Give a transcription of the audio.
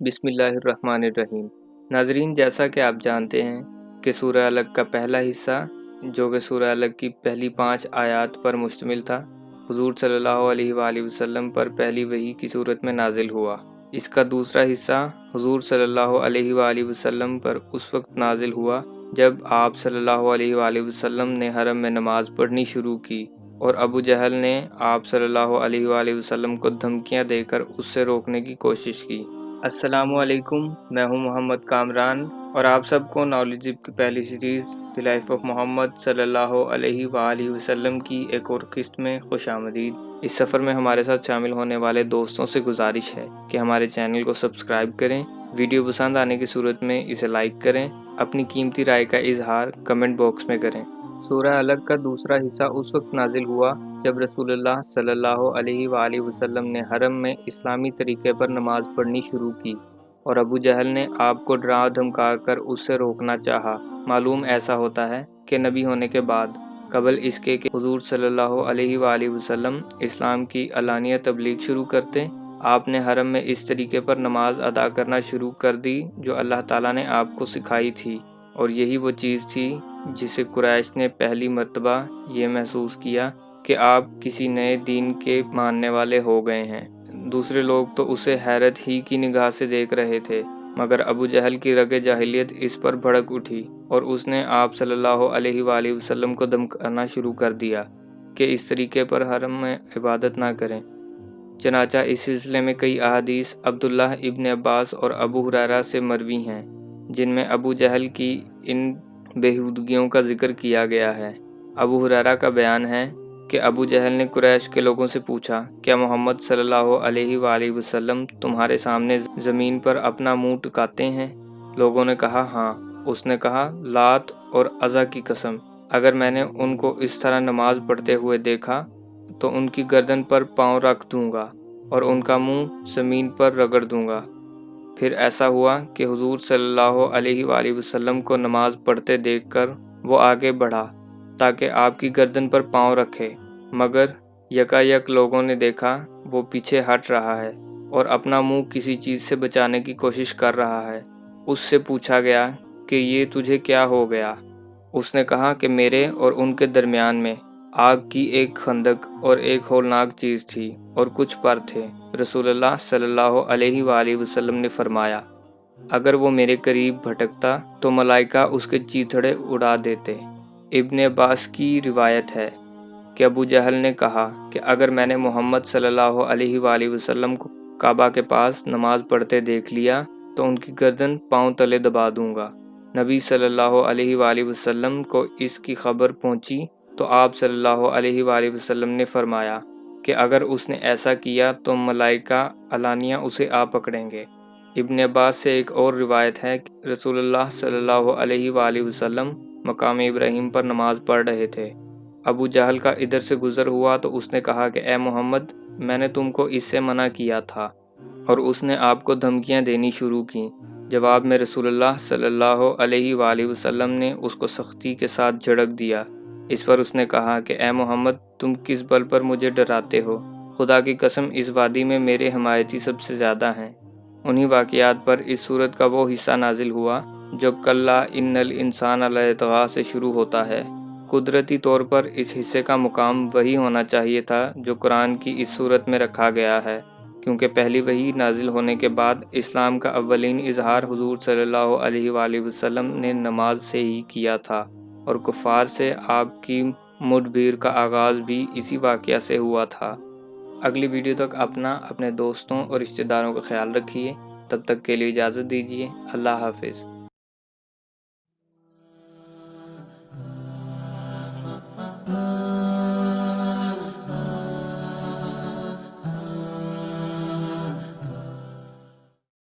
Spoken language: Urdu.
بسم اللہ الرحمن الرحیم۔ ناظرین، جیسا کہ آپ جانتے ہیں کہ سورہ الگ کا پہلا حصہ جو کہ سورہ الگ کی پہلی 5 آیات پر مشتمل تھا، حضور صلی اللہ علیہ وآلہ وسلم پر پہلی وحی کی صورت میں نازل ہوا۔ اس کا دوسرا حصہ حضور صلی اللہ علیہ وآلہ وسلم پر اس وقت نازل ہوا جب آپ صلی اللہ علیہ وآلہ وسلم نے حرم میں نماز پڑھنی شروع کی اور ابو جہل نے آپ صلی اللہ علیہ وآلہ وسلم کو دھمکیاں دے کر اس سے روکنے کی کوشش کی۔ السلام علیکم، میں ہوں محمد کامران اور آپ سب کو نالج کی پہلی سیریز دی لائف آف محمد صلی اللہ علیہ وآلہ وسلم کی ایک اور قسط میں خوش آمدید۔ اس سفر میں ہمارے ساتھ شامل ہونے والے دوستوں سے گزارش ہے کہ ہمارے چینل کو سبسکرائب کریں، ویڈیو پسند آنے کی صورت میں اسے لائک کریں، اپنی قیمتی رائے کا اظہار کمنٹ باکس میں کریں۔ سورہ الگ کا دوسرا حصہ اس وقت نازل ہوا جب رسول اللہ صلی اللہ علیہ وآلہ وسلم نے حرم میں اسلامی طریقے پر نماز پڑھنی شروع کی اور ابو جہل نے آپ کو ڈرا دھمکا کر اس سے روکنا چاہا۔ معلوم ایسا ہوتا ہے کہ نبی ہونے کے بعد قبل اس کے کہ حضور صلی اللہ علیہ وآلہ وسلم اسلام کی علانیہ تبلیغ شروع کرتے، آپ نے حرم میں اس طریقے پر نماز ادا کرنا شروع کر دی جو اللہ تعالیٰ نے آپ کو سکھائی تھی، اور یہی وہ چیز تھی جسے قریش نے پہلی مرتبہ یہ محسوس کیا کہ آپ کسی نئے دین کے ماننے والے ہو گئے ہیں۔ دوسرے لوگ تو اسے حیرت ہی کی نگاہ سے دیکھ رہے تھے، مگر ابو جہل کی رگ جاہلیت اس پر بھڑک اٹھی اور اس نے آپ صلی اللہ علیہ وآلہ وسلم کو دھمکانا شروع کر دیا کہ اس طریقے پر حرم میں عبادت نہ کریں۔ چنانچہ اس سلسلے میں کئی احادیث عبداللہ ابن عباس اور ابو ہریرہ سے مروی ہیں جن میں ابو جہل کی ان بےہودگیوں کا ذکر کیا گیا ہے۔ ابو ہریرہ کا بیان ہے کہ ابو جہل نے قریش کے لوگوں سے پوچھا، کیا محمد صلی اللہ علیہ وآلہ وسلم تمہارے سامنے زمین پر اپنا منہ ٹکاتے ہیں؟ لوگوں نے کہا ہاں۔ اس نے کہا، لات اور عزا کی قسم، اگر میں نے ان کو اس طرح نماز پڑھتے ہوئے دیکھا تو ان کی گردن پر پاؤں رکھ دوں گا اور ان کا منہ زمین پر رگڑ دوں گا۔ پھر ایسا ہوا کہ حضور صلی اللہ علیہ وآلہ وسلم کو نماز پڑھتے دیکھ کر وہ آگے بڑھا تاکہ آپ کی گردن پر پاؤں رکھے، مگر یکایک لوگوں نے دیکھا وہ پیچھے ہٹ رہا ہے اور اپنا منہ کسی چیز سے بچانے کی کوشش کر رہا ہے۔ اس سے پوچھا گیا کہ یہ تجھے کیا ہو گیا؟ اس نے کہا کہ میرے اور ان کے درمیان میں آگ کی ایک خندق اور ایک ہولناک چیز تھی اور کچھ پر تھے۔ رسول اللہ صلی اللہ علیہ وآلہ وسلم نے فرمایا، اگر وہ میرے قریب بھٹکتا تو ملائکہ اس کے چیتھڑے اڑا دیتے۔ ابن عباس کی روایت ہے کہ ابو جہل نے کہا کہ اگر میں نے محمد صلی اللہ علیہ وآلہ وسلم کو کعبہ کے پاس نماز پڑھتے دیکھ لیا تو ان کی گردن پاؤں تلے دبا دوں گا۔ نبی صلی اللہ علیہ وآلہ وسلم کو اس کی خبر پہنچی تو آپ صلی اللہ علیہ وآلہ وسلم نے فرمایا کہ اگر اس نے ایسا کیا تو ملائکہ علانیہ اسے آ پکڑیں گے۔ ابن عباس سے ایک اور روایت ہے کہ رسول اللہ صلی اللہ علیہ وآلہ وسلم مقام ابراہیم پر نماز پڑھ رہے تھے۔ ابو جہل کا ادھر سے گزر ہوا تو اس نے کہا کہ اے محمد، میں نے تم کو اس سے منع کیا تھا، اور اس نے آپ کو دھمکیاں دینی شروع کی۔ جواب میں رسول اللہ صلی اللہ علیہ وآلہ وسلم نے اس کو سختی کے ساتھ جھڑک دیا۔ اس پر اس نے کہا کہ اے محمد، تم کس بل پر مجھے ڈراتے ہو؟ خدا کی قسم، اس وادی میں میرے حمایتی سب سے زیادہ ہیں۔ انہی واقعات پر اس سورت کا وہ حصہ نازل ہوا جو کلا ان الانسان لیطغی سے شروع ہوتا ہے۔ قدرتی طور پر اس حصے کا مقام وہی ہونا چاہیے تھا جو قرآن کی اس سورت میں رکھا گیا ہے، کیونکہ پہلی وحی نازل ہونے کے بعد اسلام کا اولین اظہار حضور صلی اللہ علیہ وآلہ وسلم نے نماز سے ہی کیا تھا، اور کفار سے آپ کی مڈبھیر کا آغاز بھی اسی واقعہ سے ہوا تھا۔ اگلی ویڈیو تک اپنے دوستوں اور رشتہ داروں کا خیال رکھیے۔ تب تک کے لیے اجازت دیجیے۔ اللہ حافظ۔